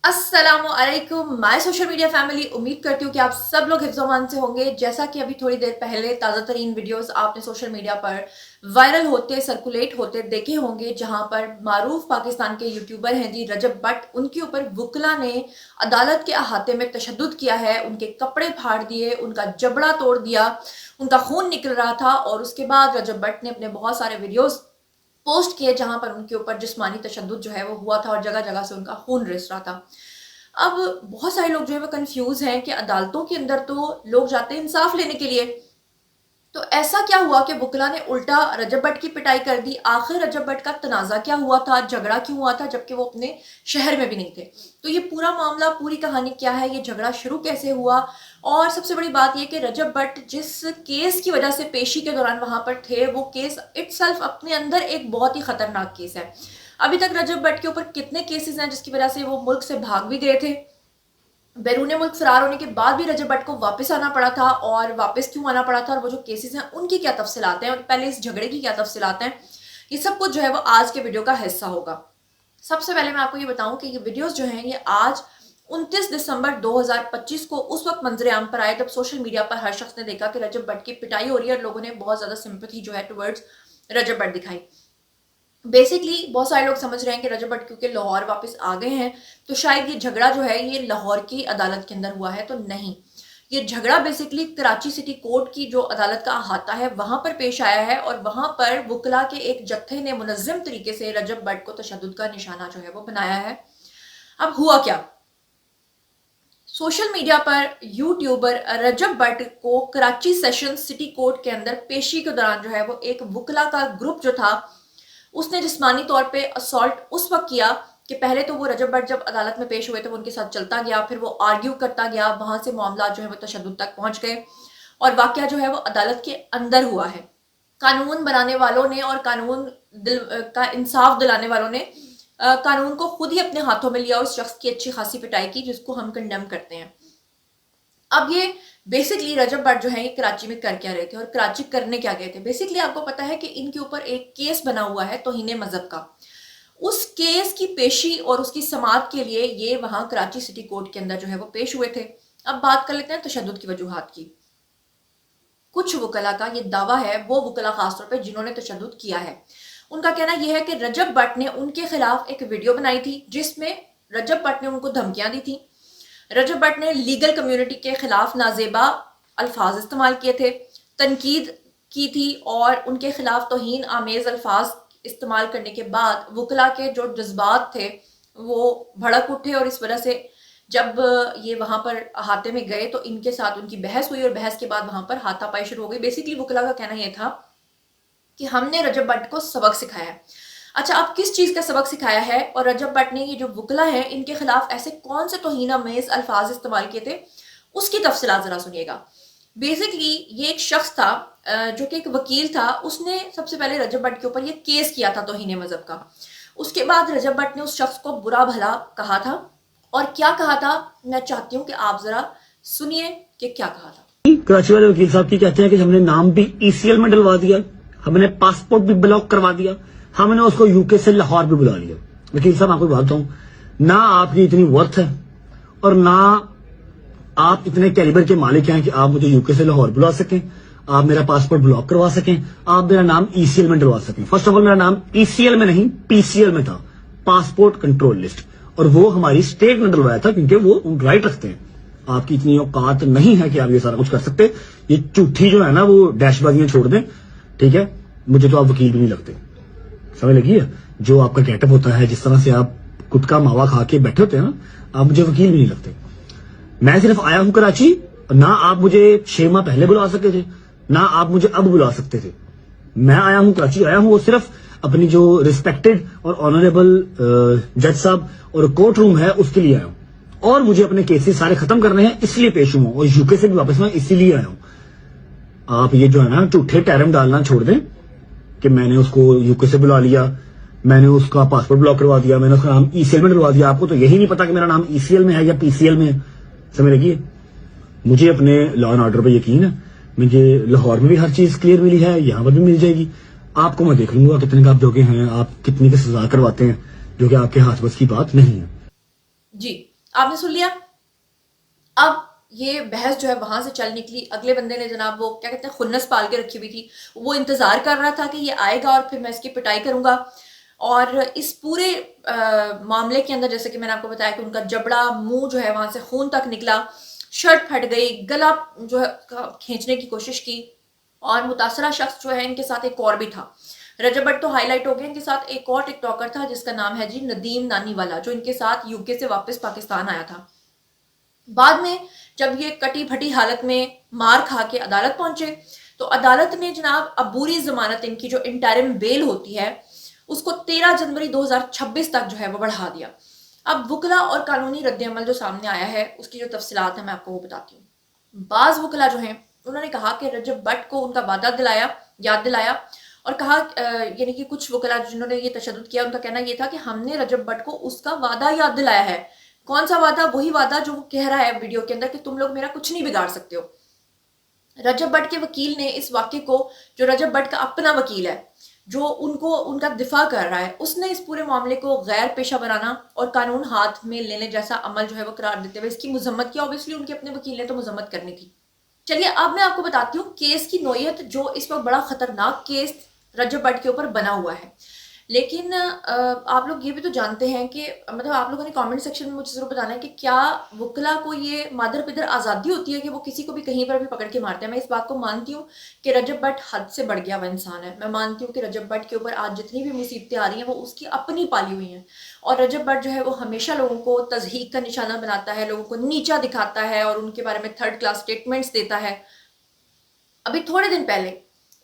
अस्सलामुअलैकुम my social media family. उम्मीद करती हूँ कि आप सब लोग हिफ्ज़-ओ-मान से होंगे। जैसा कि अभी थोड़ी देर पहले ताज़ा तरीन वीडियोस आपने सोशल मीडिया पर वायरल होते सर्कुलेट होते देखे होंगे, जहां पर मारूफ पाकिस्तान के यूट्यूबर हैं जी रजब बट, उनके ऊपर वुकला ने अदालत के अहाते में तशद्दुद किया है, उनके कपड़े फाड़ दिए, उनका जबड़ा तोड़ दिया, उनका खून निकल रहा था। और उसके बाद रजब बट ने अपने बहुत सारे वीडियोस पोस्ट किए जहां पर उनके ऊपर जिस्मानी तशद्दुद जो है वो हुआ था और जगह जगह से उनका खून रिस रहा था। अब बहुत सारे लोग जो है वो कंफ्यूज हैं कि अदालतों के अंदर तो लोग जाते हैं इंसाफ लेने के लिए, तो ऐसा क्या हुआ कि वुकला ने उल्टा रजब बट की पिटाई कर दी। आखिर रजब बट का तनाजा क्या हुआ था, झगड़ा क्यों हुआ था जबकि वो अपने शहर में भी नहीं थे। तो ये पूरा मामला, पूरी कहानी क्या है, ये झगड़ा शुरू कैसे हुआ, और सबसे बड़ी बात ये कि रजब बट जिस केस की वजह से पेशी के दौरान वहां पर थे, वो केस इटसेल्फ अपने अंदर एक बहुत ही खतरनाक केस है। अभी तक रजब बट के ऊपर कितने केसेस हैं जिसकी वजह से वो मुल्क से भाग भी गए थे, बैरून मुल्क फरार होने के बाद भी रजब बट को वापस आना पड़ा था। और वापस क्यों आना पड़ा था और वो जो केसेस हैं उनकी क्या तफसीलात हैं, और पहले इस झगड़े की क्या तफसीलात हैं, ये सब कुछ जो है वो आज के वीडियो का हिस्सा होगा। सबसे पहले मैं आपको ये बताऊं कि ये वीडियोस जो हैं ये आज 29 दिसंबर 2025 को उस वक्त मंजर आम पर आए जब सोशल मीडिया पर हर शख्स ने देखा कि रजब बट की पिटाई हो रही है और लोगों ने बहुत ज्यादा सिंपैथी जो है टुवर्ड्स रजब बट दिखाई। बेसिकली बहुत सारे लोग समझ रहे हैं कि रजब बट क्योंकि लाहौर वापस आ गए हैं तो शायद ये झगड़ा जो है ये लाहौर की अदालत के अंदर हुआ है, तो नहीं, ये झगड़ा बेसिकली कराची सिटी कोर्ट की जो अदालत का अहाता है वहां पर पेश आया है। और वहां पर वुकला के एक जत्थे ने मुनज़्ज़म तरीके से रजब बट को तशद्दुद का निशाना जो है वो बनाया है। अब हुआ क्या, सोशल मीडिया पर यूट्यूबर रजब बट को कराची सेशन सिटी कोर्ट के अंदर पेशी के दौरान जो है वो एक वुकला का ग्रुप जो था उसने जिस्मानी तौर पे असॉल्ट उस वक्त किया कि पहले तो वो रजब बट जब अदालत में पेश हुए थे वो उनके साथ चलता गया, फिर वो आर्ग्यू करता गया, वहां से मामला जो है वो तशद्दुद तक पहुंच गए और वाकया जो है वो अदालत के अंदर हुआ है। कानून बनाने वालों ने और कानून का इंसाफ दिलाने वालों ने कानून को खुद ही अपने हाथों में लिया, उस शख्स की अच्छी खासी पिटाई की जिसको हम कंडेम करते हैं। अब ये बेसिकली रजब बट जो है ये कराची में कर क्या रहे थे और कराची करने क्या गए थे। बेसिकली आपको पता है कि इनके ऊपर एक केस बना हुआ है तौहीन मजहब का। उस केस की पेशी और उसकी समाअत के लिए ये वहां कराची सिटी कोर्ट के अंदर जो है वो पेश हुए थे। अब बात कर लेते हैं तशद्दुद की वजूहात की। कुछ वकला का ये दावा है, वो वकला खासतौर पर जिन्होंने तशद्दुद किया है, उनका कहना यह है कि रजब बट ने उनके खिलाफ एक वीडियो बनाई थी जिसमें रजब बट ने उनको धमकियां दी थी। रजब बट ने लीगल कम्युनिटी के खिलाफ नाजेबा अल्फाज इस्तेमाल किए थे, तनकीद की थी और उनके खिलाफ तौहीन आमेज अल्फाज इस्तेमाल करने के बाद वकला के जो जज्बात थे वो भड़क उठे और इस वजह से जब ये वहां पर अहाते में गए तो इनके साथ उनकी बहस हुई और बहस के बाद वहां पर हाथापाई शुरू हो गई। बेसिकली वकला का कहना यह था कि हमने रजब बट को सबक सिखाया है। अच्छा, अब किस चीज का सबक सिखाया है और रजब बट ने ये जो वकला है इनके खिलाफ ऐसे कौन से तौहीनामेज अल्फाज इस्तेमाल किए थे, उसकी तफसीलात जरा सुनिएगा। बेसिकली ये एक शख्स था जो कि एक वकील था, उसने सबसे पहले रजब बट के ऊपर ये केस किया था तौहीन मजहब का। उसके बाद रजब बट ने उस शख्स को बुरा भला कहा था और क्या कहा था मैं चाहती हूँ कि आप जरा सुनिए कि क्या कहा था। कराची वाले वकील साहब की कहते हैं कि हमने नाम भी ईसीएल में डलवा दिया, हमने पासपोर्ट भी ब्लॉक करवा दिया, हमने उसको यूके से लाहौर भी बुला लिया। वकील साहब आपको बात बताऊं, ना आपकी इतनी वर्थ है और ना आप इतने कैलिबर के मालिक हैं कि आप मुझे यूके से लाहौर बुला सकें, आप मेरा पासपोर्ट ब्लॉक करवा सकें, आप मेरा नाम ईसीएल में डलवा सकें। फर्स्ट ऑफ ऑल मेरा नाम ईसीएल में नहीं पीसीएल में था, पासपोर्ट कंट्रोल लिस्ट, और वो हमारी स्टेट ने डलवाया था क्योंकि वो राइट रखते हैं। आपकी इतनी औकात नहीं है कि आप ये सारा कुछ कर सकते। ये झूठी जो है ना वो डैशबाजियां छोड़ दें, ठीक है। मुझे तो आप वकील भी नहीं लगते, समझ लगी है। जो आपका गेटअप होता है, जिस तरह से आप खुद का मावा खा के बैठे होते हैं ना, आप मुझे वकील भी नहीं लगते। मैं सिर्फ आया हूं कराची, ना आप मुझे 6 माह पहले बुला सकते थे, ना आप मुझे अब बुला सकते थे। मैं आया हूं कराची, आया हूं वो सिर्फ अपनी जो रिस्पेक्टेड और ऑनरेबल जज साहब और कोर्ट रूम है उसके लिए आया हूं, और मुझे अपने केसेस सारे खत्म करने हैं इसलिए पेश हुआ, और यूके से भी वापस मैं इसीलिए आया हूं। आप ये जो है ना झूठे टैरम डालना छोड़ दें कि मैंने उसको यूके से बुला लिया, मैंने उसका पासपोर्ट ब्लॉक करवा दिया, मैंने उसका नाम ईसीएल में डलवा दिया। आपको तो यही नहीं पता कि मेरा नाम ईसीएल में है या पीसीएल में है, समझ लगी। मुझे अपने लॉ एंड ऑर्डर पे यकीन है, मुझे लाहौर में भी हर चीज क्लियर मिली है, यहां पर भी मिल जाएगी। आपको मैं देख लूंगा कितने का आप जोगे हैं, आप कितनी की सजा करवाते हैं, जो कि आपके हाथ बस की बात नहीं है। जी, आपने सुन लिया। अब ये बहस जो है वहां से चल निकली। अगले बंदे ने जनाब वो क्या कहते हैं खुन्नस पाल के रखी हुई थी, वो इंतजार कर रहा था कि ये आएगा और फिर मैं इसकी पिटाई करूंगा। और इस पूरे मामले के अंदर जैसे कि मैंने आपको बताया कि उनका जबड़ा मुंह जो है वहां से खून तक निकला, शर्ट फट गई, गला जो है खींचने की कोशिश की। और मुतासरा शख्स जो है इनके साथ एक और भी था। रजब भट्ट तो हाईलाइट हो गए, इनके साथ एक और टिकटॉकर था जिसका नाम है जी नदीम नानी वाला, जो इनके साथ यूके से वापस पाकिस्तान आया था। बाद में जब ये कटी फटी हालत में मार खा के अदालत पहुंचे तो अदालत ने जनाब अबूरी जमानत, इनकी जो इंटरिम बेल होती है, उसको 13 जनवरी 2026 तक जो है वो बढ़ा दिया। अब वकला और कानूनी रद्दअमल जो सामने आया है उसकी जो तफसीलात है मैं आपको वो बताती हूँ। बाज वकला जो हैं उन्होंने कहा कि रजब भट्ट को उनका वादा दिलाया, याद दिलाया और कहा यानी कि कुछ वकला जिन्होंने ये तशद्दुद किया उनका कहना ये था कि हमने रजब भट्ट को उसका वादा याद दिलाया है। कौन सा वादा? वही वादा जो वो कह रहा है वीडियो के अंदर कि तुम लोग मेरा कुछ नहीं बिगाड़ सकते हो। रजब भट्ट के वकील ने इस वाक्य को, जो रजब भट्ट का अपना वकील है जो उनको उनका दिफा कर रहा है, उसने इस पूरे मामले को गैर पेशा बनाना और कानून हाथ में लेने जैसा अमल जो है वो करार देते हुए इसकी मजम्मत किया। ऑब्वियसली उनके अपने वकील ने तो मजम्मत करनी थी। चलिए अब मैं आपको बताती हूँ केस की नोयत, जो इस वक्त बड़ा खतरनाक केस रजब भट्ट के ऊपर बना हुआ है। लेकिन आप लोग ये भी तो जानते हैं कि मतलब आप लोगों ने कमेंट सेक्शन में मुझे जरूर बताना है कि क्या वकला को ये मादर पिदर आज़ादी होती है कि वो किसी को भी कहीं पर भी पकड़ के मारते हैं। मैं इस बात को मानती हूँ कि रजब भट्ट हद से बढ़ गया हुआ इंसान है। मैं मानती हूँ कि रजब भट्ट के ऊपर आज जितनी भी मुसीबतें आ रही हैं वो उसकी अपनी पाली हुई हैं। और रजब भट्ट जो है वो हमेशा लोगों को तज़हीक का निशाना बनाता है, लोगों को नीचा दिखाता है और उनके बारे में थर्ड क्लास स्टेटमेंट्स देता है। अभी थोड़े दिन पहले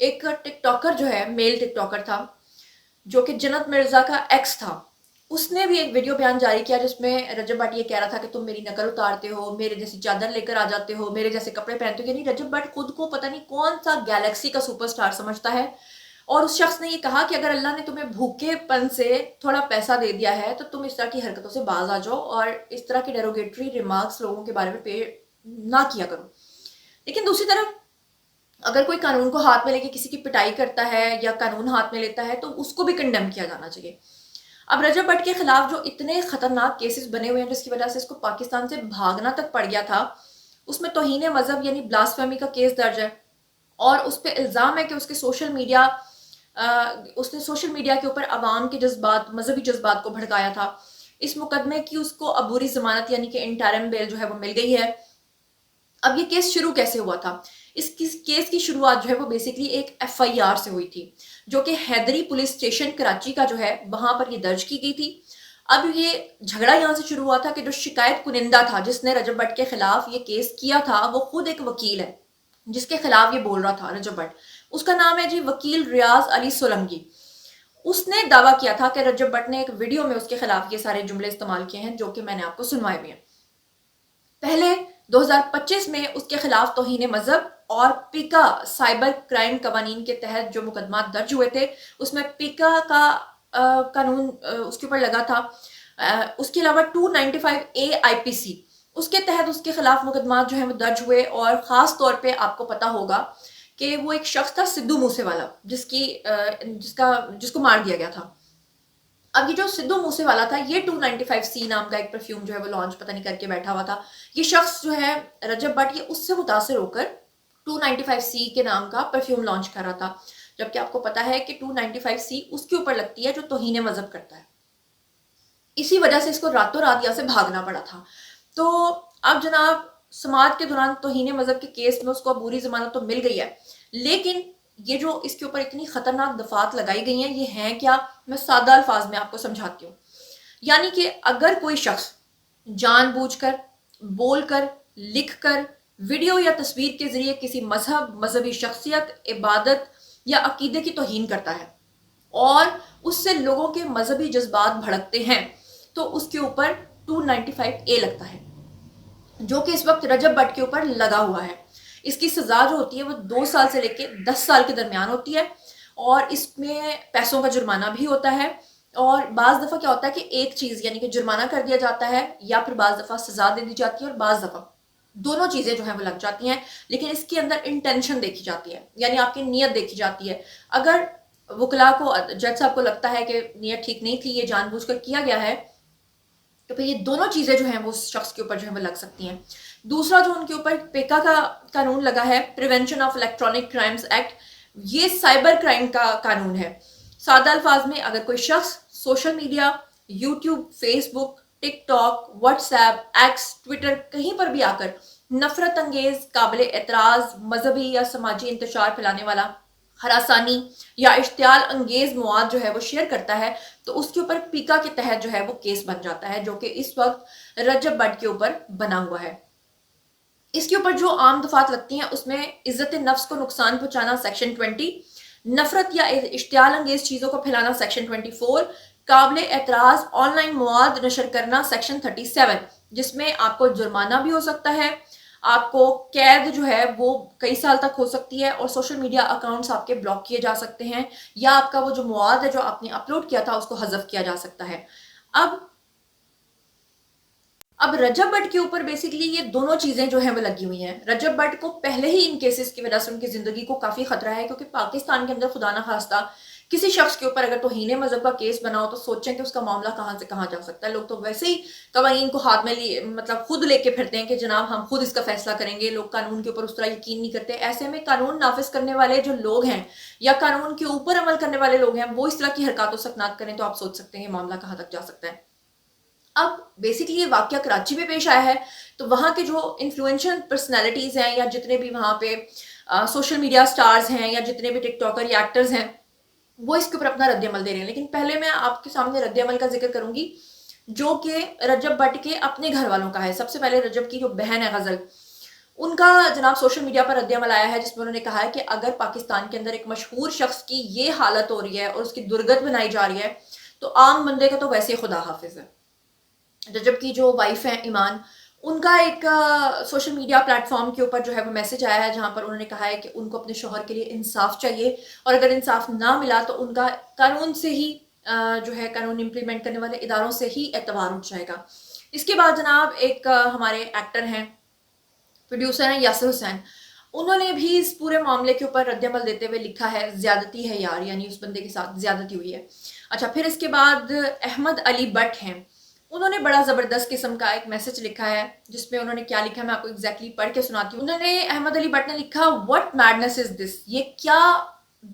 एक टिकटॉकर जो है, मेल टिकटॉकर था जो कि जन्नत मिर्जा का एक्स था, उसने भी एक वीडियो बयान जारी किया जिसमें रजब भट्ट ये कह रहा था कि तुम मेरी नकल उतारते हो, मेरे जैसी चादर लेकर आ जाते हो, मेरे जैसे कपड़े पहनते हो। यानी रजब भट्ट खुद को पता नहीं कौन सा गैलेक्सी का सुपरस्टार समझता है। और उस शख्स ने ये कहा कि अगर अल्लाह ने तुम्हें भूखेपन से थोड़ा पैसा दे दिया है तो तुम इस तरह की हरकतों से बाज आ जाओ और इस तरह की डेरोगेटरी रिमार्क्स लोगों के बारे में पे ना किया करो। लेकिन दूसरी तरफ अगर कोई कानून को हाथ में लेके किसी की पिटाई करता है या कानून हाथ में लेता है तो उसको भी कंडेम किया जाना चाहिए। अब रजब भट्ट के खिलाफ जो इतने खतरनाक केसेस बने हुए हैं जिसकी वजह से इसको पाकिस्तान से भागना तक पड़ गया था, उसमें तौहीन मजहब यानी ब्लास्फेमी का केस दर्ज है और उस पर इल्ज़ाम है कि उसके उसने सोशल मीडिया के ऊपर अवाम के जज्बात, मजहबी जज्बात को भड़काया था। इस मुकदमे की उसको अबूरी जमानत यानी कि इंटरिम बेल जो है वो मिल गई है। अब ये केस शुरू कैसे हुआ था? इस केस की शुरुआत जो है वो बेसिकली एक एफआईआर से हुई थी जो कि हैदरी पुलिस स्टेशन कराची का जो है वहां पर ये दर्ज की गई थी। अब ये झगड़ा यहाँ से शुरू हुआ था कि जो शिकायत कुनिंदा था जिसने रजब भट्ट के खिलाफ ये केस किया था वो खुद एक वकील है जिसके खिलाफ ये बोल रहा था रजब भट्ट। उसका नाम है जी वकील रियाज अली सोलंकी। उसने दावा किया था कि रजब भट्ट ने एक वीडियो में उसके खिलाफ ये सारे जुमले इस्तेमाल किए हैं जो कि मैंने आपको सुनवाए हुए हैं। पहले 2025 में उसके खिलाफ तौहीन मजहब और पिका साइबर क्राइम कवानीन के तहत जो मुकदमा दर्ज हुए थे उसमें पिका का कानून उसके ऊपर लगा था। उसके अलावा 295A IPC उसके तहत उसके खिलाफ मुकदमा जो है वो दर्ज हुए। और ख़ास तौर पे आपको पता होगा कि वो एक शख्स था सिद्धू मूसेवाला जिसको मार दिया गया था। अब ये जो सिद्धू मूसेवाला था ये 295C नाम का एक परफ्यूम जो है वो लॉन्च पता नहीं करके बैठा हुआ था। ये शख्स जो है रजब भट्ट ये उससे मुतासिर होकर 295C के नाम का परफ्यूम लॉन्च कर रहा था, जबकि आपको पता है कि 295C उसके ऊपर लगती है जो तौहीन मजहब करता है। इसी वजह से इसको रातों रात यहाँ से भागना पड़ा था। तो अब जनाब समाज के दौरान तौहीन मजहब के केस में उसको अबूरी जमानत तो मिल गई है, लेकिन ये जो इसके ऊपर इतनी खतरनाक दफात लगाई गई हैं ये हैं क्या, मैं सादा अल्फाज में आपको समझाती हूँ। यानी कि अगर कोई शख्स जानबूझकर, बोलकर, लिखकर, वीडियो या तस्वीर के जरिए किसी मजहब, मजहबी शख्सियत, इबादत या अकीदे की तौहीन करता है और उससे लोगों के मजहबी जज्बात भड़कते हैं तो उसके ऊपर 295A लगता है जो कि इस वक्त रजब भट्ट के ऊपर लगा हुआ है। इसकी सजा जो होती है वो 2 साल से लेके 10 साल के दरमियान होती है और इसमें पैसों का जुर्माना भी होता है। और बाज़ दफ़ा क्या होता है कि एक चीज़ यानी कि जुर्माना कर दिया जाता है या फिर बाज़ दफ़ा सजा दे दी जाती है और बाज़ दफ़ा दोनों चीज़ें जो है वो लग जाती हैं। लेकिन इसके अंदर इंटेंशन देखी जाती है यानी आपकी नीयत देखी जाती है। अगर वकला को, जज साहब को लगता है कि नीयत ठीक नहीं थी, ये जानबूझकर किया गया है, तो फिर ये दोनों चीजें जो हैं वो उस शख्स के ऊपर जो है वो लग सकती हैं। दूसरा जो उनके ऊपर पेका का कानून लगा है, prevention of electronic crimes act, ये साइबर क्राइम का कानून है। सादा अल्फाज में अगर कोई शख्स social media, YouTube, Facebook, TikTok, WhatsApp, x, Twitter कहीं पर भी आकर नफरत अंगेज, काबिल एतराज, मजहबी या समाजी इंतशार फैलाने वाला, हरासानी या इश्तियाल अंगेज मवाद जो है वो शेयर करता है, तो उसके ऊपर पीका के तहत जो है वो केस बन जाता है, जो कि इस वक्त रजब बट के ऊपर बना हुआ है। इसके ऊपर जो आम दफात लगती हैं उसमें इज्जत नफ्स को नुकसान पहुंचाना सेक्शन 20, नफरत या इश्तियाल अंगेज चीजों को फैलाना सेक्शन 24, काबिल एतराज ऑनलाइन मवाद नशर करना सेक्शन 37, जिसमें आपको जुर्माना भी हो सकता है, आपको कैद जो है वो कई साल तक हो सकती है, और सोशल मीडिया अकाउंट्स आपके ब्लॉक किए जा सकते हैं, या आपका वो जो मवाद है जो आपने अपलोड किया था उसको हजफ किया जा सकता है। अब रजब भट्ट के ऊपर बेसिकली ये दोनों चीजें जो हैं वो लगी हुई हैं। रजब भट्ट को पहले ही इन केसेस की वजह से उनकी जिंदगी को काफी खतरा है, क्योंकि पाकिस्तान के अंदर खुदा ना खास्ता किसी शख्स के ऊपर अगर तौहीन मजहब का केस बना हो तो सोचें कि उसका मामला कहां से कहां जा सकता है। लोग तो वैसे ही कवानीन को हाथ में लिए मतलब खुद लेके फिरते हैं कि जनाब हम खुद इसका फैसला करेंगे। लोग कानून के ऊपर उस तरह यकीन नहीं करते। ऐसे में कानून नाफिज करने वाले जो लोग हैं या कानून के ऊपर अमल करने वाले लोग हैं वो इस तरह की हरकतों सकनात करें तो आप सोच सकते हैं मामला कहां तक जा सकता है। अब बेसिकली ये वाकया कराची में पेश आया है, तो वहाँ के जो इन्फ्लुएंशियल पर्सनैलिटीज हैं या जितने भी वहाँ पे सोशल मीडिया स्टार्स हैं या जितने भी टिकटॉकर या एक्टर्स हैं वो इसके ऊपर अपना रद्दमल दे रहे हैं। लेकिन पहले मैं आपके सामने रद्दमल का जिक्र करूंगी जो कि रजब भट्ट के अपने घर वालों का है। सबसे पहले रजब की जो बहन है गजल, उनका जनाब सोशल मीडिया पर रद्दमल आया है, जिसमें उन्होंने कहा है कि अगर पाकिस्तान के अंदर एक मशहूर शख्स की ये हालत हो रही है और उसकी दुर्गत बनाई जा रही है तो आम बंदे का तो वैसे ही खुदा हाफिज है। रजब की जो वाइफ है ईमान, उनका एक सोशल मीडिया प्लेटफॉर्म के ऊपर जो है वो मैसेज आया है जहां पर उन्होंने कहा है कि उनको अपने शोहर के लिए इंसाफ चाहिए और अगर इंसाफ ना मिला तो उनका कानून से ही जो है कानून इम्प्लीमेंट करने वाले इदारों से ही एतबार उठ जाएगा। इसके बाद जनाब एक हमारे एक्टर हैं, प्रोड्यूसर हैं यासिर हुसैन, उन्होंने भी इस पूरे मामले के ऊपर रद्दमल देते हुए लिखा है ज्यादती है यार, यानी उस बंदे के साथ ज्यादती हुई है। अच्छा, फिर इसके बाद अहमद अली बट हैं, उन्होंने बड़ा जबरदस्त किस्म का एक मैसेज लिखा है जिसमें उन्होंने क्या लिखा है मैं आपको एग्जैक्टली पढ़ के सुनाती हूँ। उन्होंने अहमद अली भट्ट ने लिखा, व्हाट मैडनेस इज दिस, ये क्या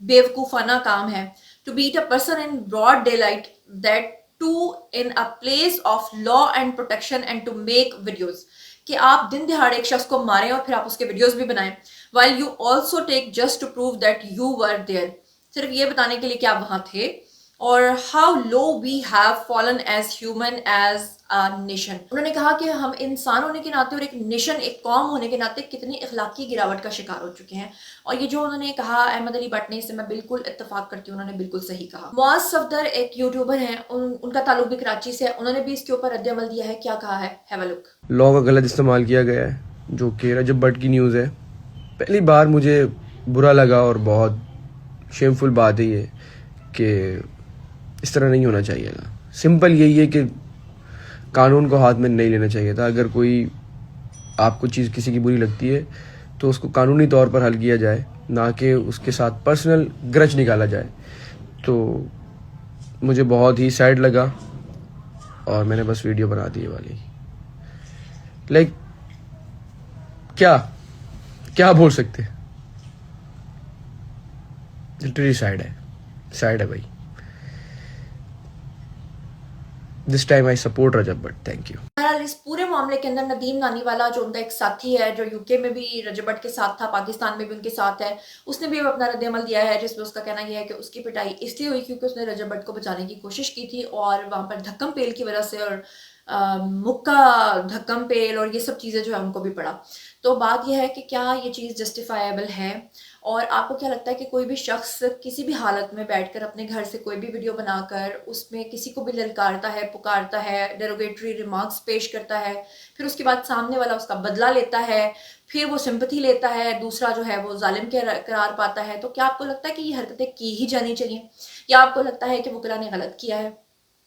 बेवकूफाना काम है, to beat a person in broad daylight, that to in a place of law and protection and to make videos, कि आप दिन दिहाड़े एक शख्स को मारें और फिर आप उसके वीडियोस भी बनाएं, while you also take just to prove that you were there, सिर्फ ये बताने के लिए कि आप वहां थे, और how low we have fallen as human as a nation. उन्होंने कहा कि हम इंसान होने के नाते और एक नेशन, एक कौम होने के नाते कितनी इखलाकी गिरावट का शिकार हो चुके हैं। और ये जो उन्होंने कहा अहमद अली भट्ट ने, इससे मैं बिल्कुल इत्तेफाक करती हूँ, उन्होंने बिल्कुल सही कहा। मुआज सफदर एक यूट्यूबर हैं, उनका ताल्लुक भी कराची से है, उन्होंने भी इसके ऊपर रद्दमल दिया है। क्या कहा है, हैव अ लुक। लॉ का गलत इस्तेमाल किया गया है, जो कि रजब भट्ट की न्यूज़ है। पहली बार मुझे बुरा लगा और बहुत शेमफुल बात है ये कि इस तरह नहीं होना चाहिए था। सिंपल यही है कि कानून को हाथ में नहीं लेना चाहिए था। अगर कोई आपको चीज़ किसी की बुरी लगती है तो उसको कानूनी तौर पर हल किया जाए, ना कि उसके साथ पर्सनल ग्रज निकाला जाए। तो मुझे बहुत ही सैड लगा और मैंने बस वीडियो बना दी वाली। लाइक क्या क्या बोल सकते, लिटरली सैड है भाई। This time I support Rajab Butt, thank you. बहरहाल इस पूरे मामले के अंदर नदीम नानीवाला जो उनका एक साथी है जो यूके में भी रजब भट्ट के साथ था, पाकिस्तान में भी उनके साथ है, उसने भी अपना रद्दमल दिया है जिसमें उसका कहना यह है कि उसकी पिटाई इसलिए हुई क्योंकि उसने रजब भट्ट को बचाने की कोशिश की थी और वहां पर धक्कम पेल की वजह से और मुक्का धक्कम पेल और ये सब चीज़ें जो है उनको भी पड़ा। तो बात यह है कि क्या ये चीज़ जस्टिफाइबल है, और आपको क्या लगता है कि कोई भी शख्स किसी भी हालत में बैठकर अपने घर से कोई भी वीडियो बनाकर उसमें किसी को भी ललकारता है, पुकारता है, डेरोगेटरी रिमार्क्स पेश करता है, फिर उसके बाद सामने वाला उसका बदला लेता है, फिर वो सिंपैथी लेता है, दूसरा जो है वो जालिम के करार पाता है, तो क्या आपको लगता है कि ये हरकतें की ही जानी चाहिए, या आपको लगता है कि वकीला ने गलत किया है,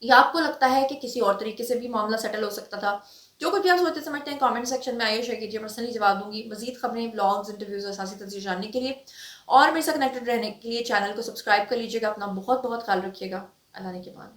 या आपको लगता है कि किसी और तरीके से भी मामला सेटल हो सकता था? जो कुछ भी आप सोचते समझते हैं कमेंट सेक्शन में आइए, शेयर कीजिए, पर्सनली जवाब दूंगी। मजीद खबरें, ब्लॉग्स, इंटरव्यूज और साथ तस्वीर जानने के लिए और मेरे साथ कनेक्टेड रहने के लिए चैनल को सब्सक्राइब कर लीजिएगा। अपना बहुत बहुत ख्याल रखिएगा। अल्लाह ने के बाद।